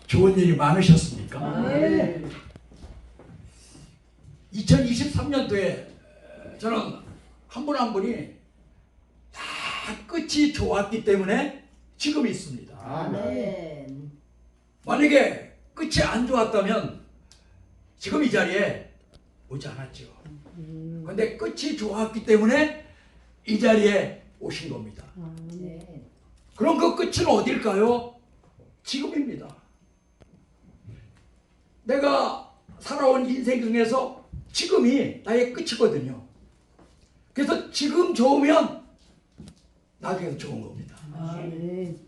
좋은 일이 많으셨습니까? 네. 2023년도에 저는 한 분 한 분이 다 끝이 좋았기 때문에 지금 있습니다. 아멘. 만약에 끝이 안 좋았다면 지금 이 자리에 오지 않았죠. 그런데 끝이 좋았기 때문에 이 자리에 오신 겁니다. 네. 그럼 그 끝은 어딜까요? 지금입니다. 내가 살아온 인생 중에서 지금이 나의 끝이거든요. 그래서 지금 좋으면 나중에도 좋은 겁니다. 아멘.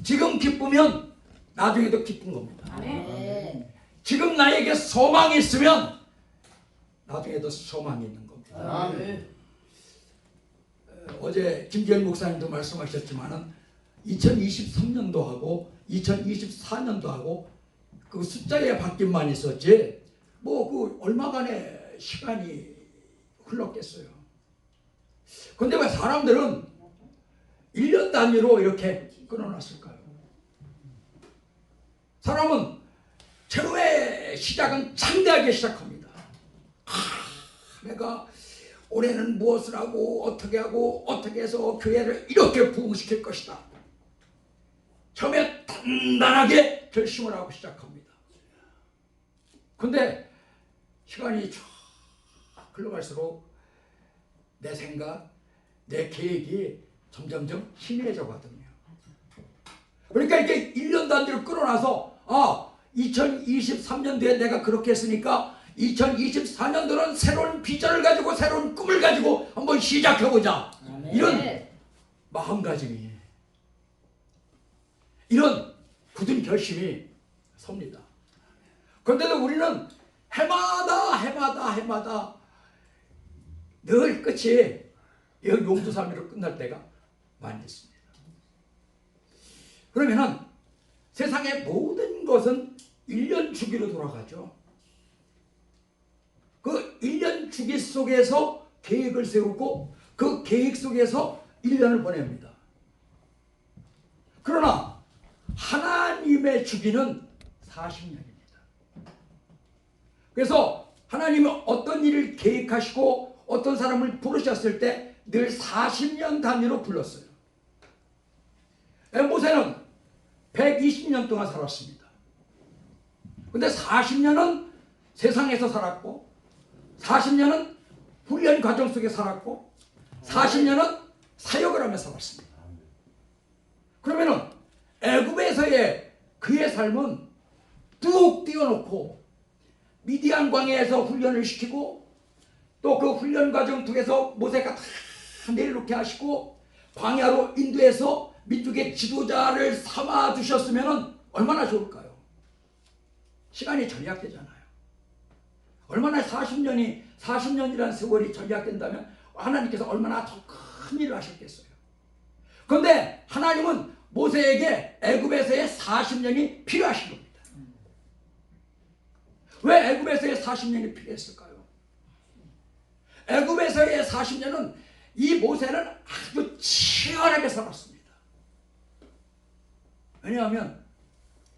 지금 기쁘면 나중에도 기쁜 겁니다. 아멘. 지금 나에게 소망이 있으면 나중에도 소망이 있는 겁니다. 아멘. 어제 김기현 목사님도 말씀하셨지만은 2023년도하고 2024년도하고 그 숫자의 바뀜만 있었지 뭐 그 얼마간의 시간이 흘렀겠어요. 근데 왜 사람들은 1년 단위로 이렇게 끊어놨을까요? 사람은 최후의 시작은 창대하게 시작합니다. 내가 올해는 무엇을 하고 어떻게 해서 교회를 이렇게 부흥시킬 것이다. 처음에 단단하게 결심을 하고 시작합니다. 근데 시간이 쫙 흘러갈수록 내 생각, 내 계획이 점점점 희미해져 가거든요. 그러니까 이렇게 1년 단위로 끌어놔서 2023년도에 내가 그렇게 했으니까 2024년도는 새로운 비전을 가지고 새로운 꿈을 가지고 한번 시작해보자. 이런 마음가짐이 이런 굳은 결심이 섭니다. 그런데도 우리는 해마다 늘 끝이 용두삼이로 끝날 때가 많이 있습니다. 그러면은 세상의 모든 것은 1년 주기로 돌아가죠. 그 1년 주기 속에서 계획을 세우고 그 계획 속에서 1년을 보냅니다. 그러나 하나님의 주기는 40년입니다. 그래서 하나님은 어떤 일을 계획하시고 어떤 사람을 부르셨을 때 늘 40년 단위로 불렀어요. 모세는 120년 동안 살았습니다. 근데 40년은 세상에서 살았고 40년은 훈련 과정 속에 살았고 40년은 사역을 하며 살았습니다. 그러면은 애굽에서의 그의 삶은 뚝 띄워놓고 미디안 광야에서 훈련을 시키고 또 그 훈련 과정 통해서 모세가 다 내려놓게 하시고 광야로 인도해서 민족의 지도자를 삼아 두셨으면 얼마나 좋을까요? 시간이 전략되잖아요. 얼마나 40년이라는 세월이 전략된다면 하나님께서 얼마나 더 큰 일을 하셨겠어요. 그런데 하나님은 모세에게 애굽에서의 40년이 필요하신 겁니다. 왜 애굽에서의 40년이 필요했을까요? 애굽에서의 40년은 이 모세는 아주 치열하게 살았습니다. 왜냐하면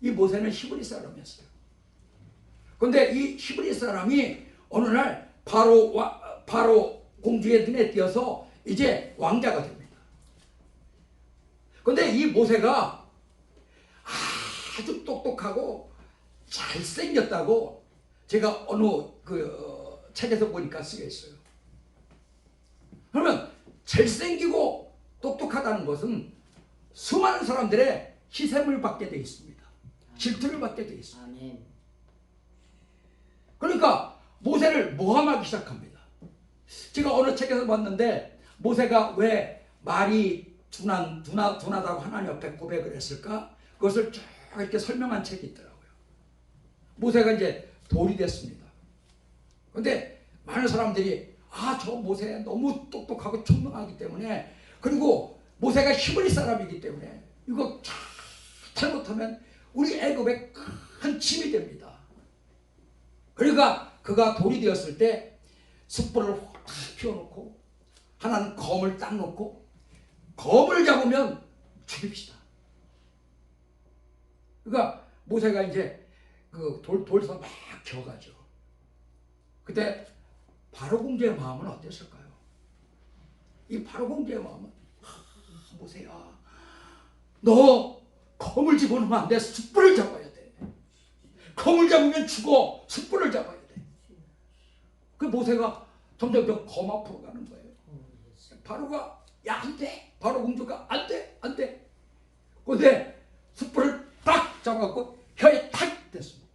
이 모세는 히브리 사람이었어요. 그런데 이 히브리 사람이 어느 날 바로 공주의 눈에 띄어서 이제 왕자가 됩니다. 그런데 이 모세가 아주 똑똑하고 잘생겼다고 제가 어느 책에서 보니까 쓰여 있어요. 그러면 잘생기고 똑똑하다는 것은 수많은 사람들의 희생을 받게 되어 있습니다. 질투를 받게 되어 있습니다. 아멘. 그러니까 모세를 모함하기 시작합니다. 제가 어느 책에서 봤는데 모세가 왜 말이 둔하다고 하나님 앞에 고백을 했을까? 그것을 쭉 이렇게 설명한 책이 있더라고요. 모세가 이제 돌이 됐습니다. 그런데 많은 사람들이 저 모세 너무 똑똑하고 총명하기 때문에 그리고 모세가 히브리 사람이기 때문에 이거 잘못하면 우리 애굽에 큰 짐이 됩니다. 그러니까 그가 돌이 되었을 때 숯불을 확 피워놓고 하나는 검을 딱 놓고 검을 잡으면 죽입시다. 그러니까 모세가 이제 그 돌에서 막 겨가죠. 그때 바로 공주의 마음은 어땠을까요? 이 바로 공주의 마음은 모세야, 너 검을 집어넣으면 안 돼. 숯불을 잡아야 돼. 검을 잡으면 죽어. 숯불을 잡아야 돼. 그 모세가 점점 더 검 앞으로 가는 거예요. 바로가 야, 안 돼. 바로 공주가 안 돼, 안 돼. 근데 숯불을 딱 잡아갖고 혀에 탁 댔습니다.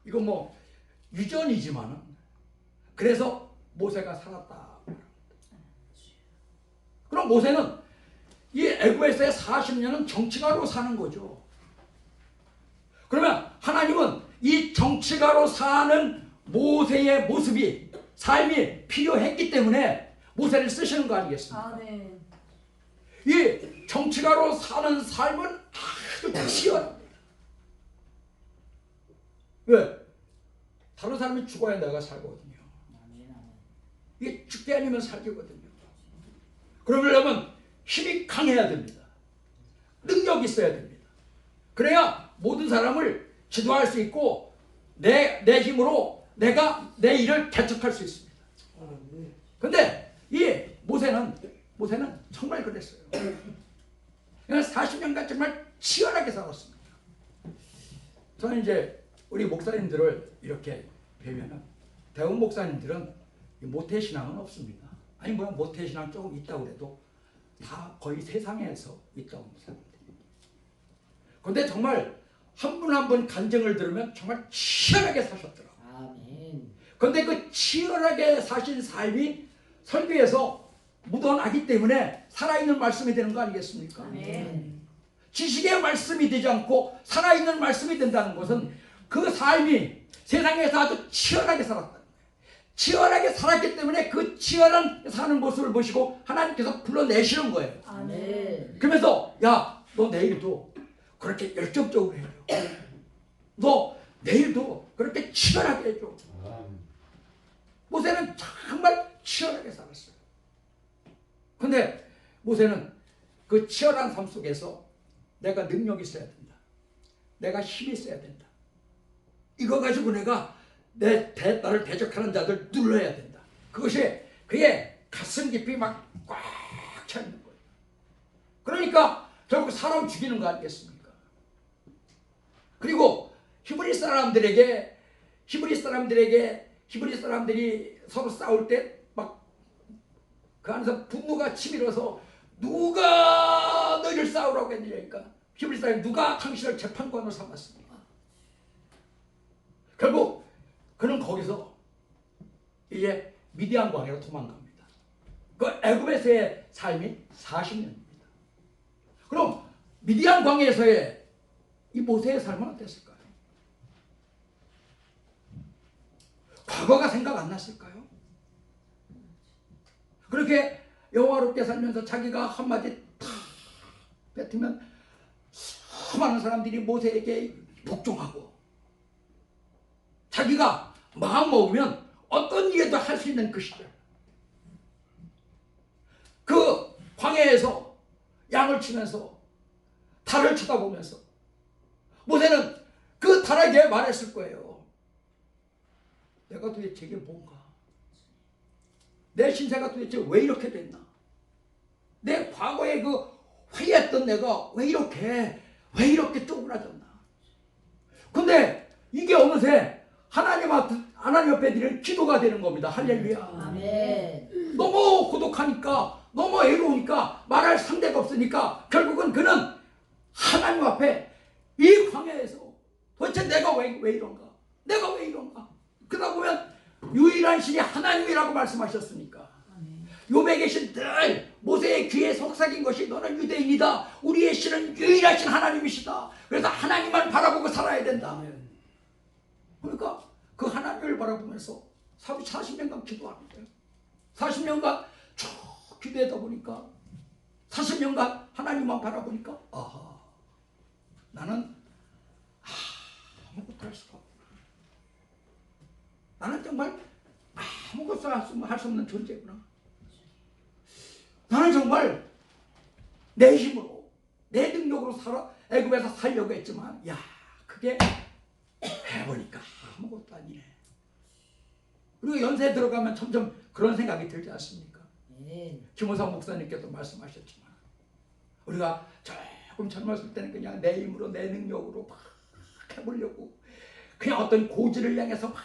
이거 뭐 유전이지만은 그래서 모세가 살았다. 그럼 모세는 이 애굽에서의 40년은 정치가로 사는 거죠. 그러면 하나님은 이 정치가로 사는 모세의 모습이, 삶이 필요했기 때문에 모세를 쓰시는 거 아니겠습니까? 네. 이 정치가로 사는 삶은 아주 치열합니다. 왜? 다른 사람이 죽어야 내가 살거든요. 이게 죽게 아니면 살기거든요. 그러려면 힘이 강해야 됩니다. 능력이 있어야 됩니다. 그래야 모든 사람을 지도할 수 있고 내 힘으로 내가 내 일을 개척할 수 있습니다. 근데 이 모세는 정말 그랬어요. 40년간 정말 치열하게 살았습니다. 저는 이제 우리 목사님들을 이렇게 뵈면은 대부분 목사님들은 모태신앙은 없습니다. 아니 뭐 모태신앙 조금 있다고 해도 다 거의 세상에서 있다고 생각합니다. 그런데 정말 한 분 한 분 간증을 들으면 정말 치열하게 사셨더라고요. 아멘. 그런데 그 치열하게 사신 삶이 설교에서 묻어나기 때문에 살아있는 말씀이 되는 거 아니겠습니까? 아멘. 지식의 말씀이 되지 않고 살아있는 말씀이 된다는 것은 그 삶이 세상에서 아주 치열하게 살았다는 거예요. 치열하게 살았기 때문에 그 치열한 사는 모습을 보시고 하나님께서 불러내시는 거예요. 아멘. 그러면서 야, 너 내일도 그렇게 열정적으로 해요. 너 내일도 그렇게 치열하게 해줘. 모세는 정말 치열하게 살았어요. 근데 모세는 그 치열한 삶 속에서 내가 능력이 있어야 된다. 내가 힘이 있어야 된다. 이거 가지고 내가 나를 대적하는 자들 눌러야 된다. 그것이 그의 가슴 깊이 막 꽉 차 있는 거예요. 그러니까 결국 사람 죽이는 거 아니겠습니까? 그리고 히브리 사람들이 서로 싸울 때 막 그 안에서 분노가 치밀어서 누가 너희를 싸우라고 했느냐니까 히브리 사람이 누가 당신을 재판관으로 삼았습니까? 결국 그는 거기서 이제 미디안 광야로 도망갑니다. 그 애굽에서의 삶이 40년입니다. 그럼 미디안 광야에서의 이 모세의 삶은 어땠을까요? 과거가 생각 안 났을까요? 그렇게 영화롭게 살면서 자기가 한마디 탁 뱉으면 수많은 사람들이 모세에게 복종하고 자기가 마음 먹으면 어떤 일에도 할 수 있는 그 시절, 그 광야에서 양을 치면서 달을 쳐다보면서 모세는 그 달에게 말했을 거예요. 내가 도대체 이게 뭔가? 내 신세가 도대체 왜 이렇게 됐나? 내 과거에 그 회의했던 내가 왜 이렇게 쪼그라졌나? 근데 이게 어느새 하나님 앞에 드리는 기도가 되는 겁니다. 할렐루야. 아멘. 너무 고독하니까, 너무 외로우니까, 말할 상대가 없으니까 결국은 그는 하나님 앞에 이 광야에서 도대체 내가 왜 이런가? 내가 왜 이런가? 그러다 보면 유일한 신이 하나님이라고 말씀하셨으니까 욥에 계신 늘 모세의 귀에 속삭인 것이 너는 유대인이다. 우리의 신은 유일하신 하나님이시다. 그래서 하나님만 바라보고 살아야 된다. 그러니까 그 하나님을 바라보면서 40년간 기도하는 거예요. 40년간 쭉 기도하다 보니까 40년간 하나님만 바라보니까 아하, 나는 아무것도 할 수가 없구나. 나는 정말 아무것도 할 수 없는 존재구나. 나는 정말 내 힘으로, 내 능력으로 애굽에서 살려고 했지만 야 그게 해보니까 아무것도 아니네. 그리고 연세 들어가면 점점 그런 생각이 들지 않습니까? 아멘. 김호상 목사님께서 말씀하셨지만 우리가 조금 젊었을 때는 그냥 내 힘으로 내 능력으로 막 해보려고 그냥 어떤 고지를 향해서 막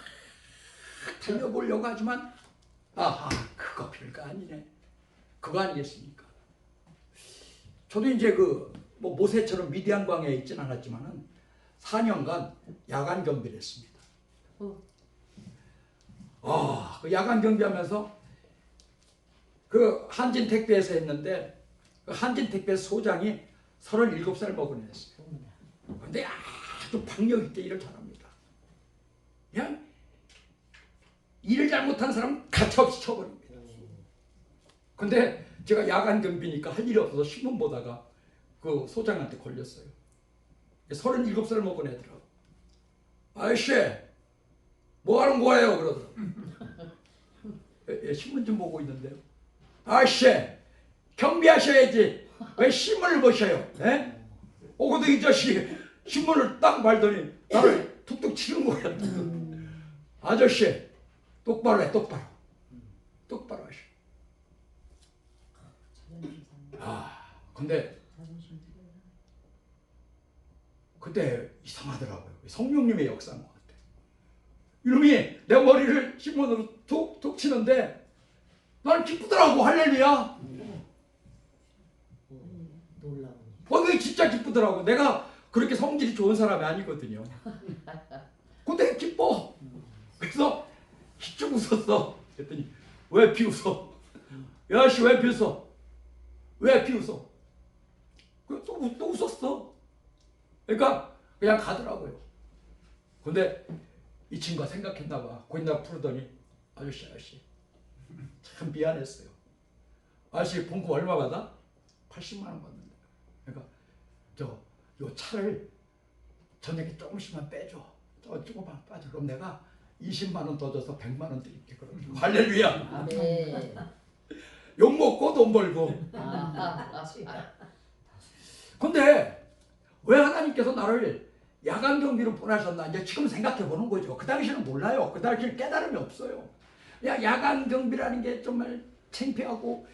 달려보려고 하지만 아하 그거 별거 아니네. 그거 아니겠습니까? 저도 이제 뭐 모세처럼 미디안 광야에 있진 않았지만은 4년간 야간 경비를 했습니다. 그 야간 경비하면서 그 한진 택배에서 했는데 그 한진 택배 소장이 37살 먹은 애였어요. 근데 아주 박력 있게 일을 잘합니다. 그냥 일을 잘못한 사람 가차없이 쳐버립니다. 근데 제가 야간 경비니까 할 일이 없어서 신문 보다가 그 소장한테 걸렸어요. 37살 먹은 애더라고. 아저씨 뭐 하는 거예요? 그러더라고. 신문 좀 보고 있는데요. 아저씨 경비하셔야지 왜 신문을 보셔요? 예? 근데 이 자식이 신문을 딱 말더니 나를 툭툭 치는 거야. 아저씨 똑바로 해. 똑바로 하셔. 근데 그때 이상하더라고요. 성령님의 역사인 것 같아요. 이놈이 내 머리를 신문으로 툭툭 치는데 난 기쁘더라고. 할렐루야. 놀라운. 그게 진짜 기쁘더라고. 내가 그렇게 성질이 좋은 사람이 아니거든요. 근데 기뻐. 그래서 희쭉 웃었어. 그랬더니 왜 비웃어? 야씨 왜 비웃어? 왜 비웃어? 또 웃었어. 그러니까 그냥 가더라고요. 근데 이 친구가 생각했나 봐. 고인나 부르더니 아저씨 참 미안했어요. 아저씨 봉급 얼마 받아? 80만 원 받는데. 그러니까 요 차를 저녁에 조금씩만 빼줘. 조금만 빠져. 그럼 내가 20만 원 더 줘서 100만 원 드릴게. 그러면 할렐루야. 아멘. 욕 먹고 돈 벌고. 근데 왜 하나님께서 나를 야간 경비로 보내셨나 이제 지금 생각해 보는 거죠. 그 당시는 몰라요. 그 당시는 깨달음이 없어요. 야간 경비라는 게 정말 창피하고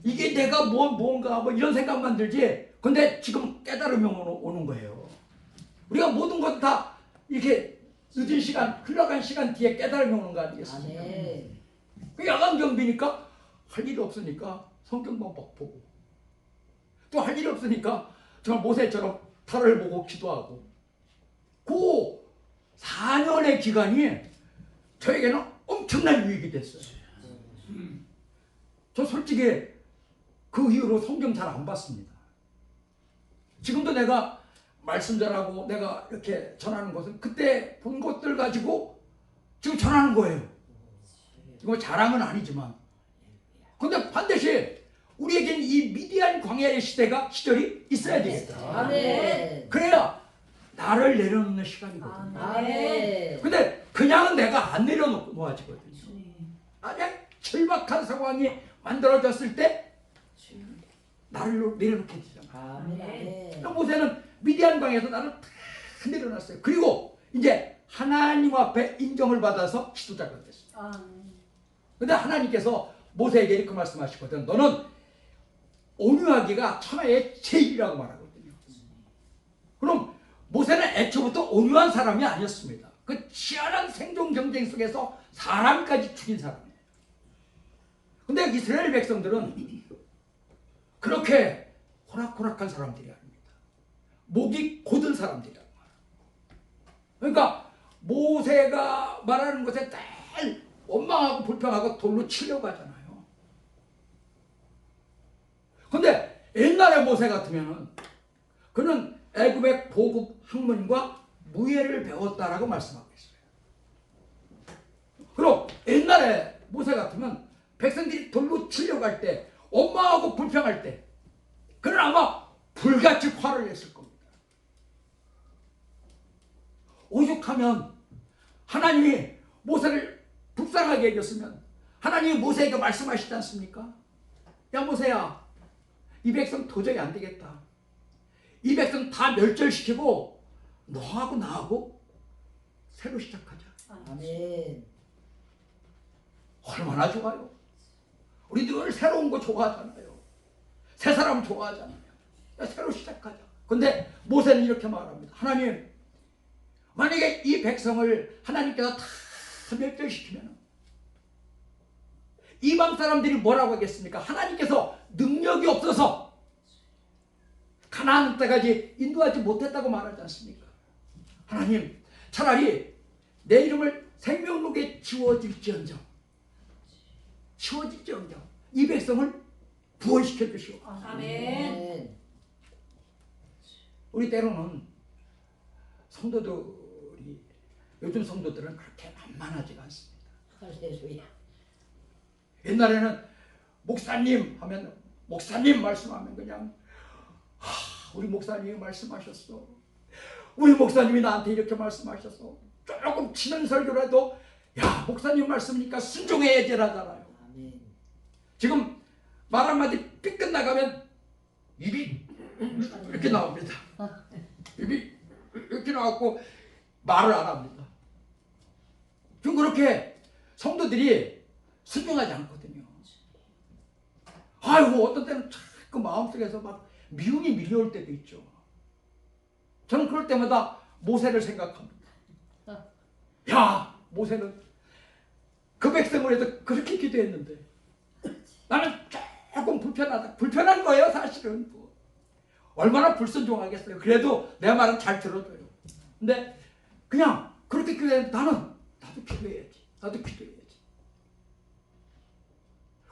이게 내가 뭔가 뭐 이런 생각만 들지. 근데 지금 깨달음이 오는 거예요. 우리가 모든 것 다 이렇게 늦은 시간, 흘러간 시간 뒤에 깨달음이 오는 거 아니겠습니까? 그 야간 경비니까 할 일이 없으니까 성경만 막 보고 또 할 일이 없으니까 정말 모세처럼 달을 보고 기도하고 그 4년의 기간이 저에게는 엄청난 유익이 됐어요. 저 솔직히 그 이후로 성경 잘 안 봤습니다. 지금도 내가 말씀 전하고 내가 이렇게 전하는 것은 그때 본 것들 가지고 지금 전하는 거예요. 이거 자랑은 아니지만 근데 반드시 우리에게는 이 미디안 광야의 시절이 있어야 되겠다. 아멘. 그래야 나를 내려놓는 시간이거든요. 아멘. 근데 그냥은 내가 안 내려놓고 모아지거든요. 아니 절박한 상황이 만들어졌을 때 나를 내려놓게 되잖아. 아멘. 모세는 미디안 광야에서 나를 다 내려놨어요. 그리고 이제 하나님 앞에 인정을 받아서 지도자가 됐어요. 근데 하나님께서 모세에게 이렇게 말씀하시거든. 너는 온유하기가 천하의 제일이라고 말하거든요. 그럼 모세는 애초부터 온유한 사람이 아니었습니다. 그 치열한 생존 경쟁 속에서 사람까지 죽인 사람이에요. 근데 이스라엘 백성들은 그렇게 호락호락한 사람들이 아닙니다. 목이 곧은 사람들이라고 말합니다. 그러니까 모세가 말하는 것에 늘 원망하고 불평하고 돌로 치려고 하잖아요. 근데 옛날에 모세 같으면은 그는 애굽의 보급 학문과 무예를 배웠다라고 말씀하고 있어요. 그럼 옛날에 모세 같으면 백성들이 돌로 치려고 할 때 원망하고 불평할 때 그는 아마 불같이 화를 냈을 겁니다. 오죽하면 하나님이 모세를 불쌍하게 해줬으면 하나님이 모세에게 말씀하시지 않습니까? 야 모세야 이 백성 도저히 안 되겠다. 이 백성 다 멸절시키고 너하고 나하고 새로 시작하자. 아멘. 얼마나 좋아요. 우리 늘 새로운 거 좋아하잖아요. 새 사람 좋아하잖아요. 새로 시작하자. 근데 모세는 이렇게 말합니다. 하나님, 만약에 이 백성을 하나님께서 다 멸절시키면 이방 사람들이 뭐라고 하겠습니까? 하나님께서 능력이 없어서 가나안 때까지 인도하지 못했다고 말하지 않습니까? 하나님, 차라리 내 이름을 생명록에 지워질지언정 이 백성을 부활시켜 주시오. 아멘. 우리 때로는 성도들이, 요즘 성도들은 그렇게 만만하지가 않습니다. 할렐루야. 옛날에는 목사님 하면, 목사님 말씀하면 그냥 우리 목사님이 말씀하셨어, 우리 목사님이 나한테 이렇게 말씀하셨어, 조금 치는 설교라도 야 목사님 말씀이니까 순종해야지 하잖아요. 아멘. 지금 말 한마디 삐 끝나가면 입이 이렇게 나옵니다. 입이 이렇게 나왔고 말을 안 합니다. 지금 그렇게 성도들이 순종하지 않거든요. 아이고 어떤 때는 자꾸 마음속에서 막 미움이 밀려올 때도 있죠. 저는 그럴 때마다 모세를 생각합니다. 야 모세는 그 백성을 위해서 그렇게 기도했는데 나는 조금 불편한 거예요. 사실은 얼마나 불순종하겠어요. 그래도 내 말은 잘 들어줘요. 근데 그냥 그렇게 기도했는데 나도 기도해야지.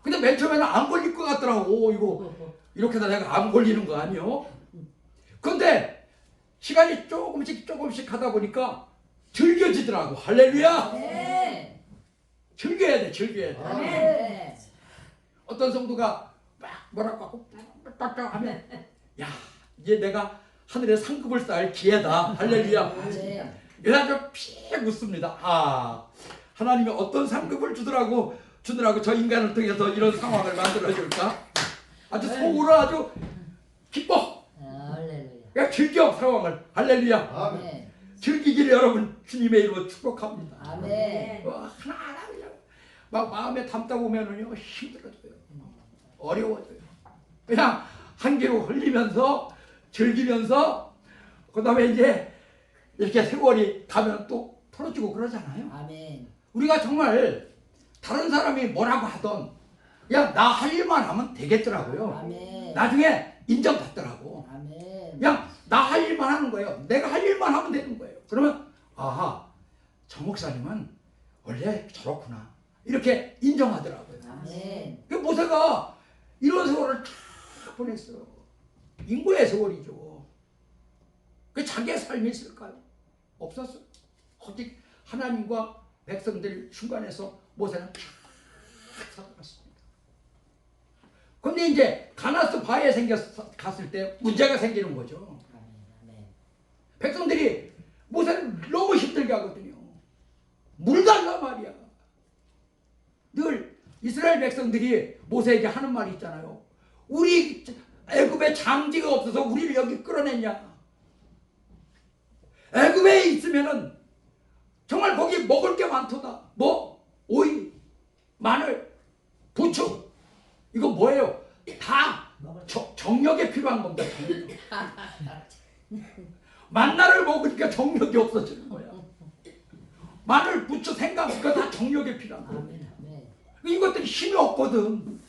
근데 맨 처음에는 안 걸릴 것 같더라고. 이거 이렇게 다 내가 안 걸리는 거 아니요? 근데 시간이 조금씩 하다 보니까 즐겨지더라고. 할렐루야. 네. 즐겨야 돼. 아멘. 어떤 성도가 막 뭐라고 하고 빡빡 하면 야 이제 내가 하늘에 상급을 쌓을 기회다. 할렐루야. 아멘. 이래서 픽 웃습니다. 하나님이 어떤 상급을 주더라고 저 인간을 통해서 이런 상황을 만들어줄까? 아주 속으로 아주 기뻐. 할렐루야. 그러니까 즐겨 상황을. 할렐루야. 아멘. 즐기기를 여러분 주님의 이름으로 축복합니다. 아멘. 하나하나 그냥 막 마음에 담다 보면은요 힘들어져요. 어려워져요. 그냥 한 개로 흘리면서 즐기면서 그다음에 이제 이렇게 세월이 가면 또 풀어지고 그러잖아요. 아멘. 우리가 정말 다른 사람이 뭐라고 하던 그냥 나 할 일만 하면 되겠더라고요. 아멘. 나중에 인정받더라고. 아멘. 그냥 나 할 일만 하는 거예요. 내가 할 일만 하면 되는 거예요. 그러면 아하 저 목사님은 원래 저렇구나 이렇게 인정하더라고요. 아멘. 그 모세가 이런 세월을 다 보냈어요. 인고의 세월이죠. 그 자기의 삶이 있을까요? 없었어요. 오직 하나님과 백성들 중간에서 모세는 쫙 살아갔습니다. 근데 이제 가나스 바에 갔을 때 문제가 생기는 거죠. 아멘. 백성들이 모세를 너무 힘들게 하거든요. 물 달라 말이야. 늘 이스라엘 백성들이 모세에게 하는 말이 있잖아요. 우리 애굽에 장지가 없어서 우리를 여기 끌어냈냐. 애굽에 있으면은 정말 거기 먹을 게 많도다. 뭐 오이, 마늘, 부추 이거 뭐예요? 다 정력에 필요한 겁니다. 정력. 만나를 먹으니까 정력이 없어지는 거야. 마늘, 부추, 생강 그거 다 정력에 필요한 거야. 아멘. 아멘. 이것들이 힘이 없거든.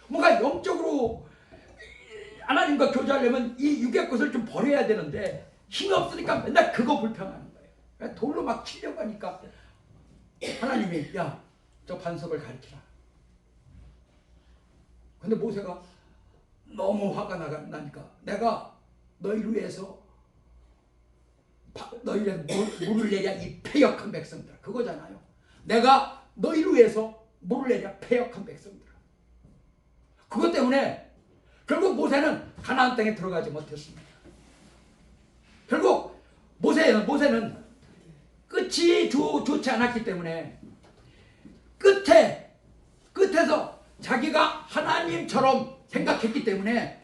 뭔가 영적으로 하나님과 교제하려면 이 육의 것을 좀 버려야 되는데 힘이 없으니까 맨날 그거 불평하는 거예요. 돌로 막 치려고 하니까 하나님이 야, 저 반석을 가르치라. 근데 모세가 너무 화가 나니까 내가 너희를 위해서 물을 내랴 이 패역한 백성들아. 그거잖아요. 내가 너희를 위해서 물을 내랴 패역한 백성들아. 그것 때문에 결국 모세는 가나안 땅에 들어가지 못했습니다. 결국 모세는 끝이 좋지 않았기 때문에 끝에서 자기가 하나님처럼 생각했기 때문에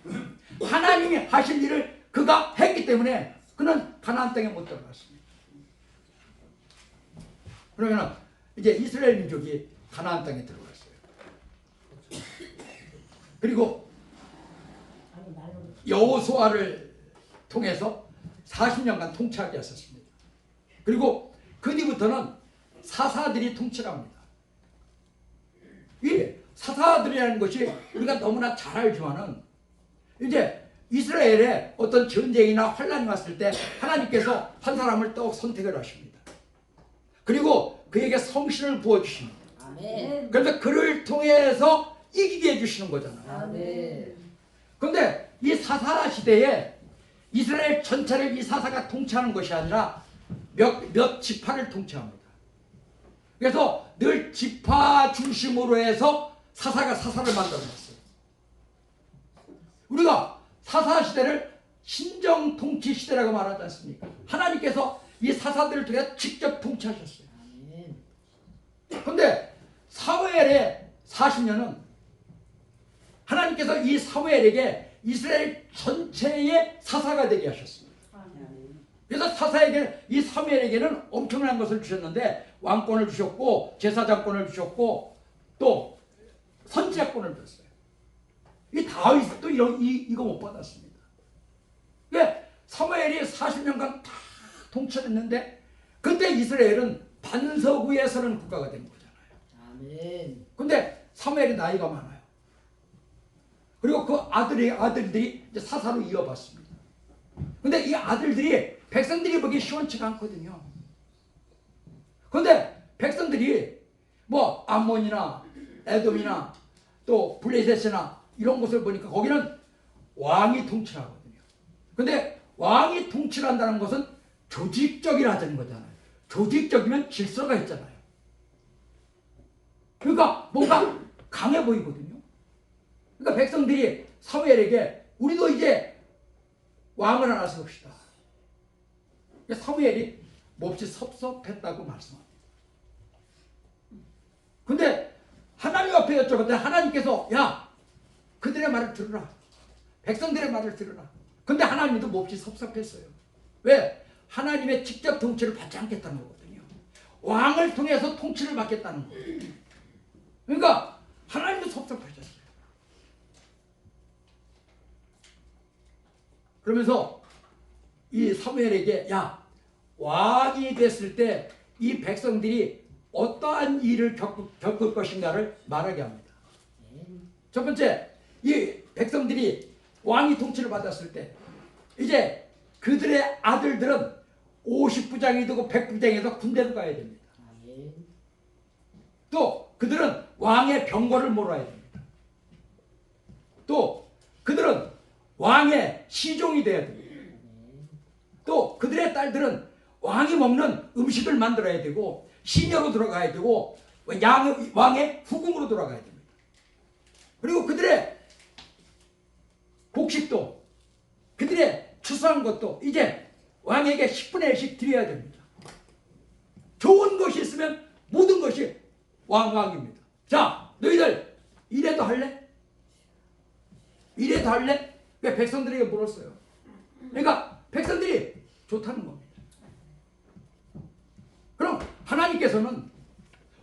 하나님이 하실 일을 그가 했기 때문에 그는 가나안 땅에 못 들어갔습니다. 그러면 이제 이스라엘 민족이 가나안 땅에 들어갔어요. 그리고 여호수아를 통해서 40년간 통치하게 하셨습니다. 그리고 그 뒤부터는 사사들이 통치를 합니다. 이 사사들이라는 것이 우리가 너무나 잘 알지만은 이제 이스라엘에 어떤 전쟁이나 환란이 왔을 때 하나님께서 한 사람을 또 선택을 하십니다. 그리고 그에게 성신을 부어주십니다. 아멘. 그래서 그를 통해서 이기게 해주시는 거잖아요. 아멘. 그런데 이 사사 시대에 이스라엘 전체를 이 사사가 통치하는 것이 아니라 몇 지파를 통치합니다. 그래서 늘 지파 중심으로 해서 사사가 사사를 만들어냈어요. 우리가 사사 시대를 신정 통치 시대라고 말하지 않습니까? 하나님께서 이 사사들을 통해 직접 통치하셨어요. 아멘. 그런데 사무엘의 40년은 하나님께서 이 사무엘에게 이스라엘 전체의 사사가 되게 하셨습니다. 그래서 이 사무엘에게는 엄청난 것을 주셨는데 왕권을 주셨고 제사장권을 주셨고 또 선지자권을 줬어요. 이 다윗도 이거 못 받았습니다. 왜? 사무엘이 40년간 다 통치했는데 그때 이스라엘은 반석 위에 서는 국가가 된 거잖아요. 아멘. 근데 사무엘이 나이가 많아요. 그리고 그 아들들이 이제 사사로 이어받습니다. 근데 이 아들들이 백성들이 보기 시원치가 않거든요. 그런데 백성들이 뭐 암몬이나 에돔이나 또 블레셋이나 이런 곳을 보니까 거기는 왕이 통치를 하거든요. 근데 왕이 통치를 한다는 것은 조직적이라는 거잖아요. 조직적이면 질서가 있잖아요. 그러니까 뭔가 강해 보이거든요. 그러니까 백성들이 사무엘에게 우리도 이제 왕을 하나 세웁시다. 사무엘이 몹시 섭섭했다고 말씀합니다. 근데 하나님 앞에 여쭤봤더니 하나님께서 야 그들의 말을 들으라. 백성들의 말을 들으라. 근데 하나님도 몹시 섭섭했어요. 왜? 하나님의 직접 통치를 받지 않겠다는 거거든요. 왕을 통해서 통치를 받겠다는 거예요. 그러니까 하나님도 섭섭하셨어요. 그러면서 이 사무엘에게 야 왕이 됐을 때 이 백성들이 어떠한 일을 겪을 것인가를 말하게 합니다. 첫 번째, 이 백성들이 왕이 통치를 받았을 때 이제 그들의 아들들은 50부장이 되고 100부장에서 군대를 가야 됩니다. 또 그들은 왕의 병거를 몰아야 됩니다. 또 그들은 왕의 시종이 되어야 됩니다. 또 그들의 딸들은 왕이 먹는 음식을 만들어야 되고 시녀로 들어가야 되고 왕의 후궁으로 돌아가야 됩니다. 그리고 그들의 곡식도 그들의 추수한 것도 이제 왕에게 10분의 1씩 드려야 됩니다. 좋은 것이 있으면 모든 것이 왕입니다. 자, 너희들 이래도 할래? 이래도 할래? 왜 백성들에게 물었어요? 그러니까 백성들이 좋다는 겁니다. 그럼 하나님께서는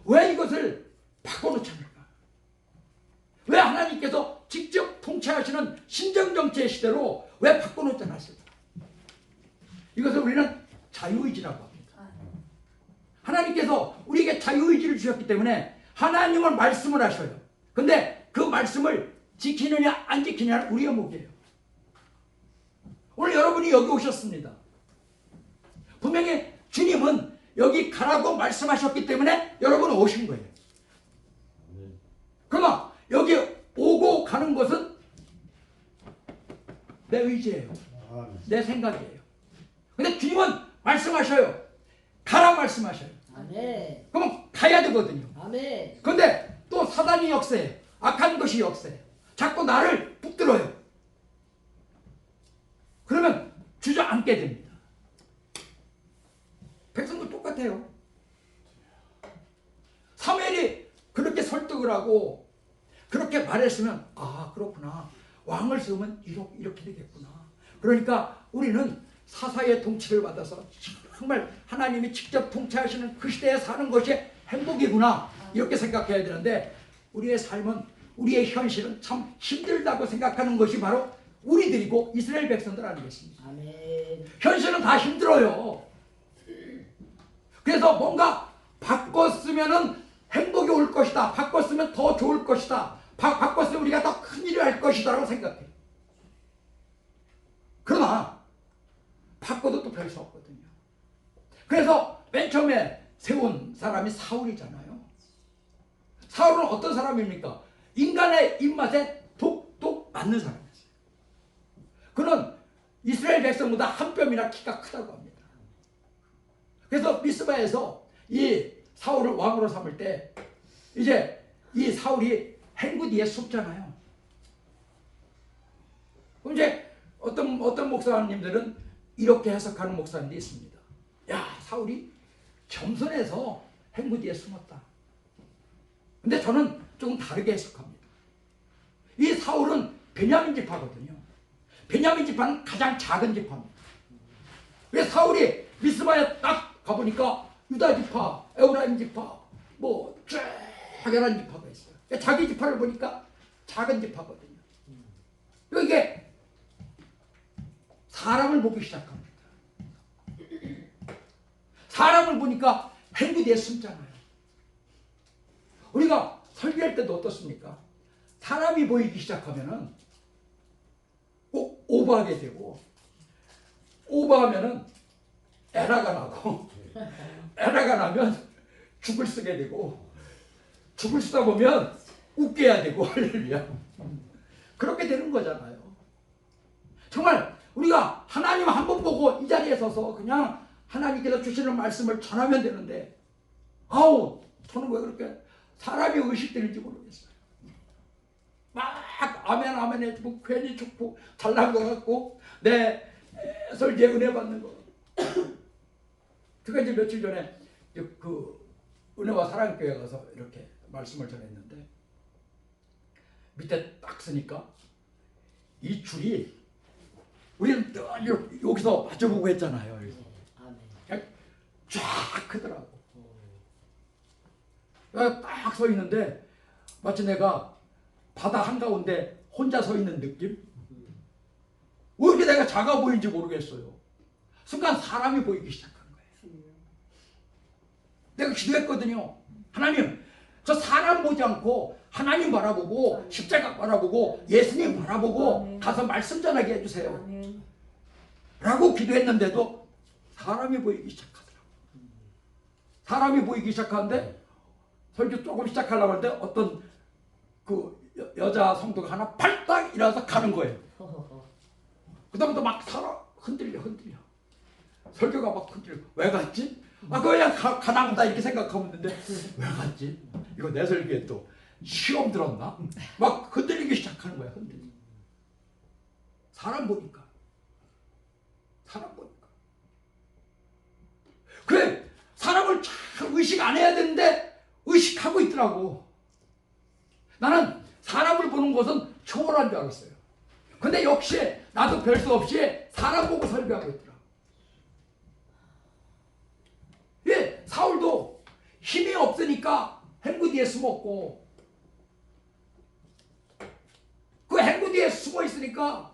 왜 이것을 바꿔놓지 않을까? 왜 하나님께서 직접 통치하시는 신정정치의 시대로 왜 바꿔놓지 않았을까? 이것을 우리는 자유의지라고 합니다. 하나님께서 우리에게 자유의지를 주셨기 때문에 하나님은 말씀을 하셔요. 근데 그 말씀을 지키느냐 안 지키느냐는 우리의 몫이에요. 오늘 여러분이 여기 오셨습니다. 분명히 주님은 여기 가라고 말씀하셨기 때문에 여러분은 오신 거예요. 그러면 여기 오고 가는 것은 내 의지예요. 내 생각이에요. 근데 주님은 말씀하셔요. 가라 말씀하셔요. 아멘. 그러면 가야 되거든요. 아멘. 그런데 또 사단이 역사해. 악한 것이 역사해. 자꾸 나를 붙들어요. 그러면 주저앉게 됩니다. 백성도 똑같아요. 사무엘이 그렇게 설득을 하고 그렇게 말했으면 아 그렇구나. 왕을 세우면 이렇게 되겠구나. 그러니까 우리는 사사의 통치를 받아서 정말 하나님이 직접 통치하시는 그 시대에 사는 것이 행복이구나, 이렇게 생각해야 되는데, 우리의 삶은, 우리의 현실은 참 힘들다고 생각하는 것이 바로 우리들이고 이스라엘 백성들 아니겠습니까? 아멘. 현실은 다 힘들어요. 그래서 뭔가 바꿨으면은 행복이 올 것이다, 바꿨으면 더 좋을 것이다, 바꿨으면 우리가 더 큰일을 할 것이다 라고 생각해요. 그러나 바꿔도 또 별 수 없거든요. 그래서 맨 처음에 세운 사람이 사울이잖아요. 사울은 어떤 사람입니까? 인간의 입맛에 독 맞는 사람이었어요. 그는 이스라엘 백성보다 한 뼘이나 키가 크다고 합니다. 그래서 미스바에서 이 사울을 왕으로 삼을 때 이제 이 사울이 행구 뒤에 숨잖아요. 그럼 이제 어떤 목사님들은 이렇게 해석하는 목사님들이 있습니다. 야, 사울이 겸손해서 행구 뒤에 숨었다. 근데 저는 조금 다르게 해석합니다. 이 사울은 베냐민 지파거든요. 베냐민 지파는 가장 작은 지파입니다. 왜 사울이 미스바에 딱 가보니까 유다 지파, 에브라임 지파, 뭐 쫙연한 지파가 있어요. 자기 지파를 보니까 작은 지파거든요. 이게 사람을 보기 시작합니다. 사람을 보니까 행구 뒤에 숨잖아요. 우리가 설교할 때도 어떻습니까? 사람이 보이기 시작하면은 꼭 오버하게 되고, 오버하면은 에라가 나고, 에라가 나면 죽을 쓰게 되고, 죽을 쓰다 보면 웃겨야 되고, 할렐루야. 그렇게 되는 거잖아요. 정말 우리가 하나님 한 번 보고 이 자리에 서서 그냥 하나님께서 주시는 말씀을 전하면 되는데, 아우, 저는 왜 그렇게 사람이 의식되는지 모르겠어요. 막 아멘 아멘 해주고 괜히 축복 잘난 것 같고 내 설교에 은혜 받는 거. 제가 이제 며칠 전에 그 은혜와 사랑교회 가서 이렇게 말씀을 전했는데, 밑에 딱 쓰니까 이 줄이, 우리는 늘 여기서 마주보고 했잖아요. 아멘. 쫙 크더라고. 딱 서 있는데 마치 내가 바다 한가운데 혼자 서 있는 느낌? 왜 이렇게 내가 작아 보이는지 모르겠어요. 순간 사람이 보이기 시작한 거예요. 내가 기도했거든요. 하나님, 저 사람 보지 않고 하나님 바라보고 십자가 바라보고 예수님 바라보고 가서 말씀 전하게 해주세요. 라고 기도했는데도 사람이 보이기 시작하더라고요. 사람이 보이기 시작하는데 설교 조금 시작하려고 하는데 어떤 그 여자 성도가 하나 발딱 일어나서 가는 거예요. 그다음부터 막 흔들려. 설교가 막 흔들려. 왜 갔지? 그냥 가나 보다 이렇게 생각하고 있는데 왜 갔지? 이거 내 설교에 또 시험 들었나? 막 흔들리기 시작하는 거야. 흔들리기. 사람 보니까. 그래, 사람을 참 의식 안 해야 되는데 의식하고 있더라고. 나는 사람을 보는 것은 초월한 줄 알았어요. 근데 역시 나도 별 수 없이 사람 보고 설교하고 있더라. 예, 사울도 힘이 없으니까 행구 뒤에 숨었고, 그 행구 뒤에 숨어 있으니까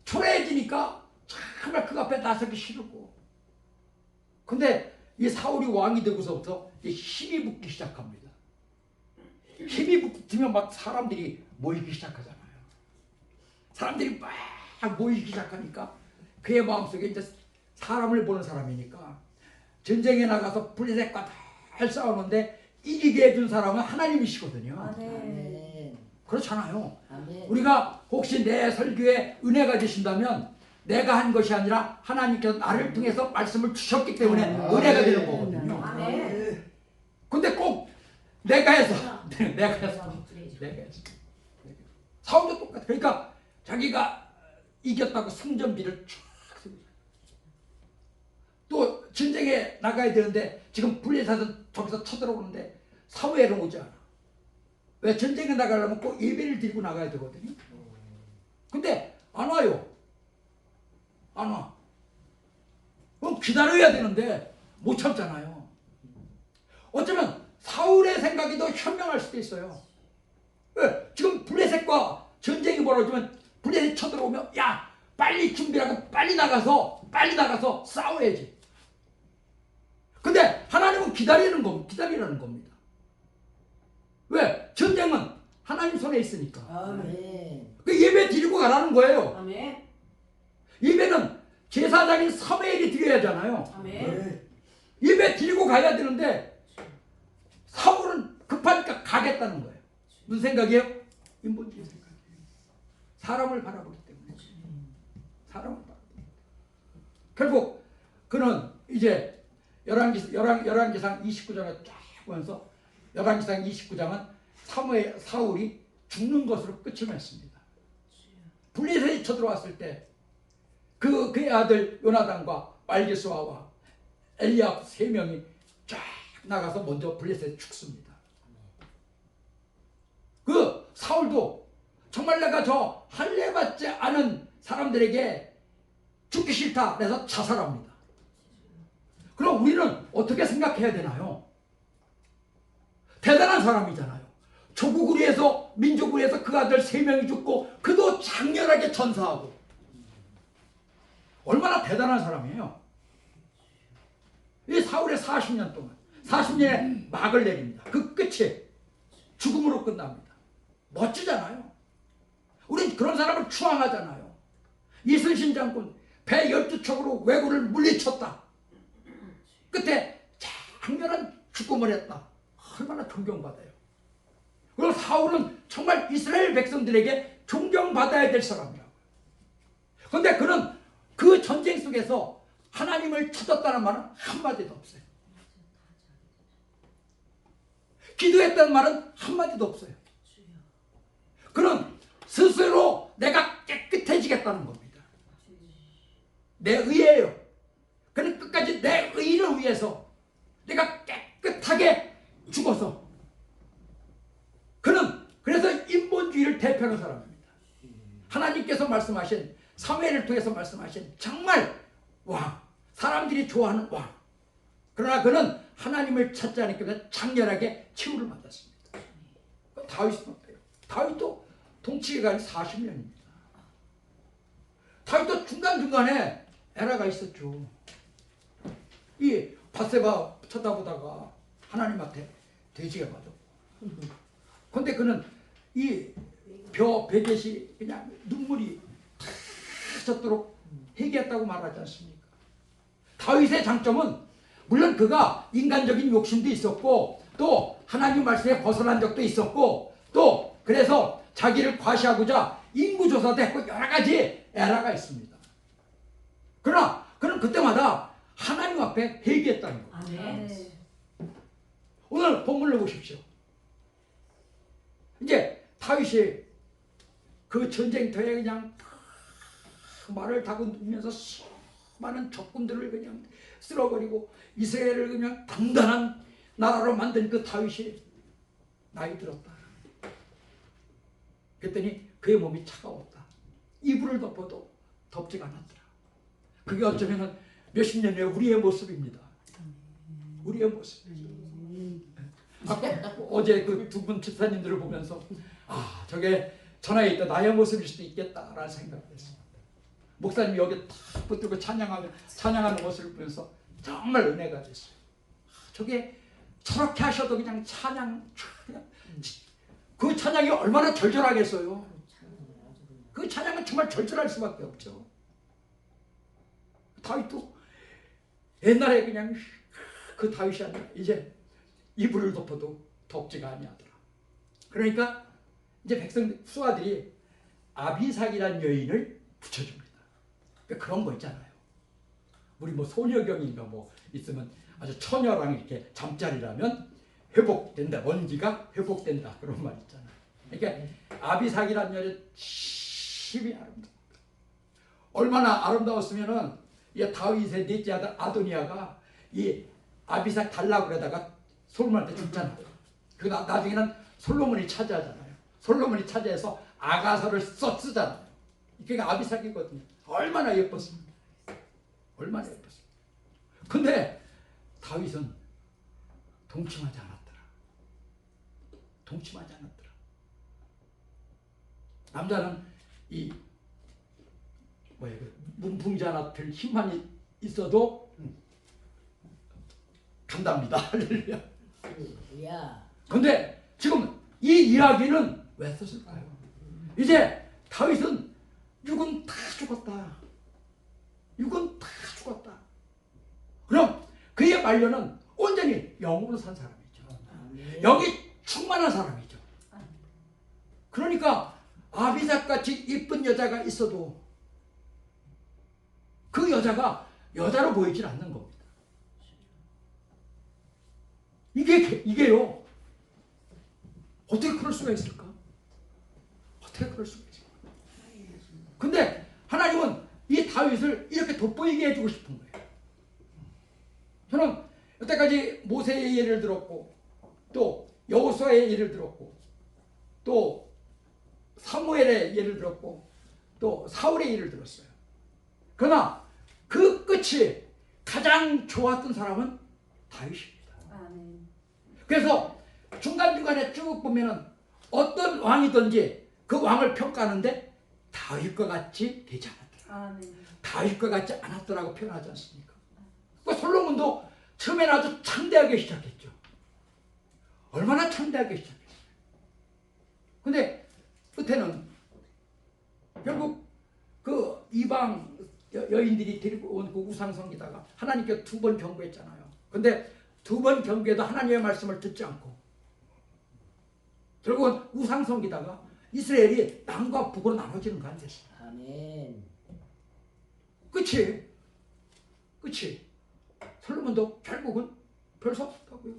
초라해지니까 정말 그 앞에 나서기 싫고. 근데 이 사울이 왕이 되고서부터 힘이 붙기 시작합니다. 힘이 붙으면 막 사람들이 모이기 시작하잖아요. 사람들이 막 모이기 시작하니까 그의 마음속에 이제 사람을 보는 사람이니까 전쟁에 나가서 블레셋과 잘 싸우는데 이기게 해준 사람은 하나님이시거든요. 아멘. 그렇잖아요. 아멘. 우리가 혹시 내 설교에 은혜가 되신다면 내가 한 것이 아니라 하나님께서 나를 통해서 말씀을 주셨기 때문에 은혜가 되는 거거든요. 아멘. 근데 꼭 내가 해서 사울도 똑같아. 그러니까 자기가 이겼다고 승전비를 쫙 쓰고, 또 전쟁에 나가야 되는데 지금 블레셋은 저기서 쳐들어오는데 사무엘은 오지 않아. 왜 전쟁에 나가려면 꼭 예배를 드리고 나가야 되거든요. 근데 안 와요. 안 와. 그럼 기다려야 되는데 못 참잖아요. 어쩌면 사울의 생각이 더 현명할 수도 있어요. 왜? 지금 블레셋과 전쟁이 벌어지면 블레셋 쳐들어오면 야 빨리 준비하고 빨리 나가서 싸워야지. 근데 하나님은 기다리라는 겁니다. 왜? 전쟁은 하나님 손에 있으니까. 아멘. 그 예배 드리고 가라는 거예요. 아멘. 예배는 제사장인 사무엘이 드려야 하잖아요. 아멘. 예배 드리고 가야 되는데 사울은 급하니까 가겠다는 거예요. 무슨 생각이에요? 인본주의 생각이에요. 사람을 바라보기 때문에. 사람을 바라보기 때문에. 결국 그는 이제 열왕기상 29장을 쫙 보면서 열왕기상 29장은 사울이 죽는 것으로 끝을 맺습니다. 블레셋이 쳐들어왔을 때 그의 아들 요나단과 말기수아와 엘리압 3명이 쫙 나가서 먼저 블레셋 죽습니다. 그 사울도 정말 내가 저 할례받지 않은 사람들에게 죽기 싫다 그래서 자살합니다. 그럼 우리는 어떻게 생각해야 되나요? 대단한 사람이잖아요. 조국을 위해서 민족을 위해서 그 아들 3명이 죽고 그도 장렬하게 전사하고 얼마나 대단한 사람이에요. 이 사울의 40년 동안 40년의 막을 내립니다. 그 끝이 죽음으로 끝납니다. 멋지잖아요. 우린 그런 사람을 추앙하잖아요. 이순신 장군 배 12척으로 왜구를 물리쳤다. 끝에 장렬한 죽음을 했다. 얼마나 존경받아요. 그리고 사울은 정말 이스라엘 백성들에게 존경받아야 될 사람이라고요. 그런데 그는 그 전쟁 속에서 하나님을 찾았다는 말은 한마디도 없어요. 기도했다는 말은 한마디도 없어요. 그는 스스로 내가 깨끗해지겠다는 겁니다. 내 의예요. 그는 끝까지 내 의를 위해서 내가 깨끗하게 죽어서 그는 그래서 인본주의를 대표하는 사람입니다. 하나님께서 말씀하신 사무엘을 통해서 말씀하신 정말 왕, 사람들이 좋아하는 왕. 그러나 그는 하나님을 찾지 않으니까 장렬하게 치유를 받았습니다. 다윗은 어때요? 다윗도 통치기간이 40년입니다. 다윗도 중간중간에 에라가 있었죠. 이 밧세바 쳐다보다가 하나님한테 돼지가 맞았고. 그런데 그는 이 베get이 그냥 눈물이 터졌도록 회개했다고 말하지 않습니까? 다윗의 장점은 물론 그가 인간적인 욕심도 있었고 또 하나님 말씀에 벗어난 적도 있었고 또 그래서 자기를 과시하고자 인구조사도 했고 여러 가지 에라가 있습니다. 그러나 그는 그때마다 하나님 앞에 회개했다는 거예요. 아멘. 오늘 본문을 보십시오. 이제 다윗이 그 전쟁터에 그냥 말을 타고 누면서 수많은 적군들을 그냥 쓸어버리고 이스라엘을 그냥 단단한 나라로 만든 그 다윗이 나이 들었다. 그랬더니 그의 몸이 차가웠다. 이불을 덮어도 덥지가 않았더라. 그게 어쩌면 몇십 년 후에 우리의 모습입니다. 우리의 모습. 어제 그 두 분 집사님들을 보면서 아 저게 전화에 있다 나의 모습일 수도 있겠다라는 생각을 했습니다. 목사님이 여기 탁 붙들고 찬양하는 모습을 보면서 정말 은혜가 됐어요. 저게 저렇게 하셔도 그냥 그 찬양이 얼마나 절절하겠어요. 그 찬양은 정말 절절할 수밖에 없죠. 다윗도 옛날에 그냥 그 다윗이 아니라 이제 이불을 덮어도 덥지가 아니하더라. 그러니까 이제 수하들이 아비삭이라는 여인을 붙여줍니다. 그러니까 그런 거 있잖아요. 우리 뭐 소녀경인가 뭐 있으면 아주 처녀랑 이렇게 잠자리라면 회복된다. 먼지가 회복된다. 그런 말 있잖아요. 그러니까 아비삭이라는 여인 심히 아름다워. 얼마나 아름다웠으면은 이 다윗의 넷째 아들 아도니아가 이 아비삭 달라고 그러다가 솔몬한테 줬잖아요. 그 나중에는 솔로몬이 차지하잖아요. 솔로몬이 차지해서 아가서를 쓰잖아요. 그게 아비삭이거든요. 얼마나 예뻤습니까? 얼마나 예뻤습니까? 근데 다윗은 동침하지 않았더라. 동침하지 않았더라. 남자는 이 문풍지 하나 들 힘만 있어도 간답니다. 할렐루야. 할렐루야. 근데 지금 이 이야기는 왜 썼을까요? 이제 다윗은 육은 다 죽었다. 육은 다 죽었다. 그럼 그의 말년은 온전히 영으로 산 사람이죠. 아멘. 여기 충만한 사람이죠. 그러니까 아비삭같이 이쁜 여자가 있어도 그 여자가 여자로 보이질 않는 겁니다. 이게요. 어떻게 그럴 수가 있을까? 어떻게 그럴 수가 있을까? 근데 하나님은 이 다윗을 이렇게 돋보이게 해주고 싶은 거예요. 저는 여태까지 모세의 예를 들었고, 또 여호수아의 예를 들었고, 또 사무엘의 예를 들었고, 또 사울의 예를 들었어요. 그러나 그 끝이 가장 좋았던 사람은 다윗입니다. 그래서 중간중간에 쭉 보면은 어떤 왕이든지 그 왕을 평가하는데 다윗과 같이 되지 않았더라. 다윗과 같지 않았더라고 표현하지 않습니까? 그러니까 솔로몬도 처음에는 아주 창대하게 시작했죠. 얼마나 창대하게 시작했어요. 근데 끝에는 결국 그 이방 여인들이 데리고 온 그 우상성기다가 하나님께 2번 경고했잖아요. 근데 2번 경고에도 하나님의 말씀을 듣지 않고 결국은 우상성기다가 이스라엘이 남과 북으로 나눠지는 거 아니겠어요? 아멘. 끝이 솔로몬도 결국은 별 수 없었다고요.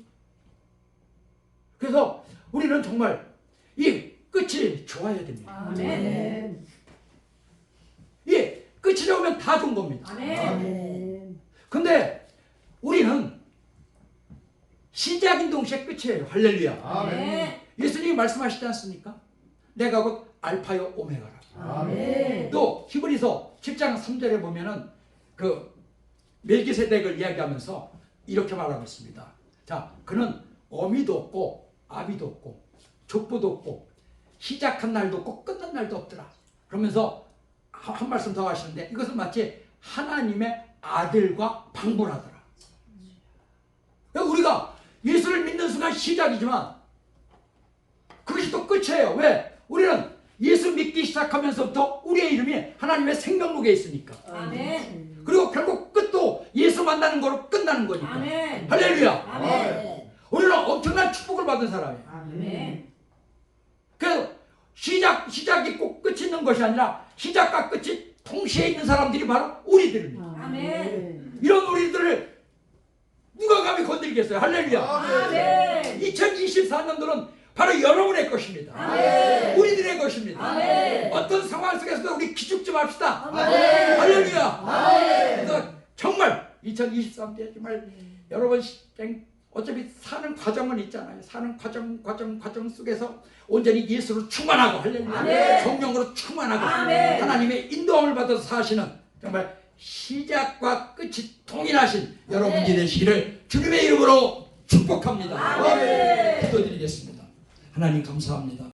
그래서 우리는 정말 이 끝이 좋아야 됩니다. 아멘. 이 끝이 좋으면 다 좋은 겁니다. 아멘. 근데 우리는 시작인 동시에 끝이에요. 할렐루야. 아멘. 예수님이 말씀하시지 않습니까? 내가 곧 알파요 오메가라. 아멘. 또 히브리서 7장 3절에 보면은 그 멜기세덱을 이야기하면서 이렇게 말하고 있습니다. 자, 그는 어미도 없고 아비도 없고 족보도 없고 시작한 날도 없고 끝난 날도 없더라. 그러면서 한 말씀 더 하시는데 이것은 마치 하나님의 아들과 방불하더라. 우리가 예수를 믿는 순간 시작이지만 그것이 또 끝이에요. 왜? 우리는 예수 믿기 시작하면서부터 우리의 이름이 하나님의 생명록에 있으니까. 아멘. 그리고 결국 끝도 예수 만나는 거로 끝나는 거니까. 아멘. 할렐루야. 아멘. 우리는 엄청난 축복을 받은 사람이에요. 아멘. 그래서 시작 있고 끝이 있는 것이 아니라 시작과 끝이 동시에 있는 사람들이 바로 우리들입니다. 아멘. 이런 우리들을 누가 감히 건드리겠어요? 할렐루야. 아멘. 2024년도는 바로 여러분의 것입니다. 아멘. 우리들의 것입니다. 아멘. 어떤 상황 속에서도 우리 기죽 좀 합시다. 아멘. 할렐루야. 아멘. 그래서 정말 2023년에 정말 여러분 어차피 사는 과정은 있잖아요. 사는 과정 속에서 온전히 예수로 충만하고 할렐루야. 아멘. 성령으로 충만하고 아멘. 하나님의 인도함을 받아서 사시는 정말 시작과 끝이 동일하신 여러분이 되시기를 주님의 이름으로 축복합니다. 아멘. 기도드리겠습니다. 하나님 감사합니다.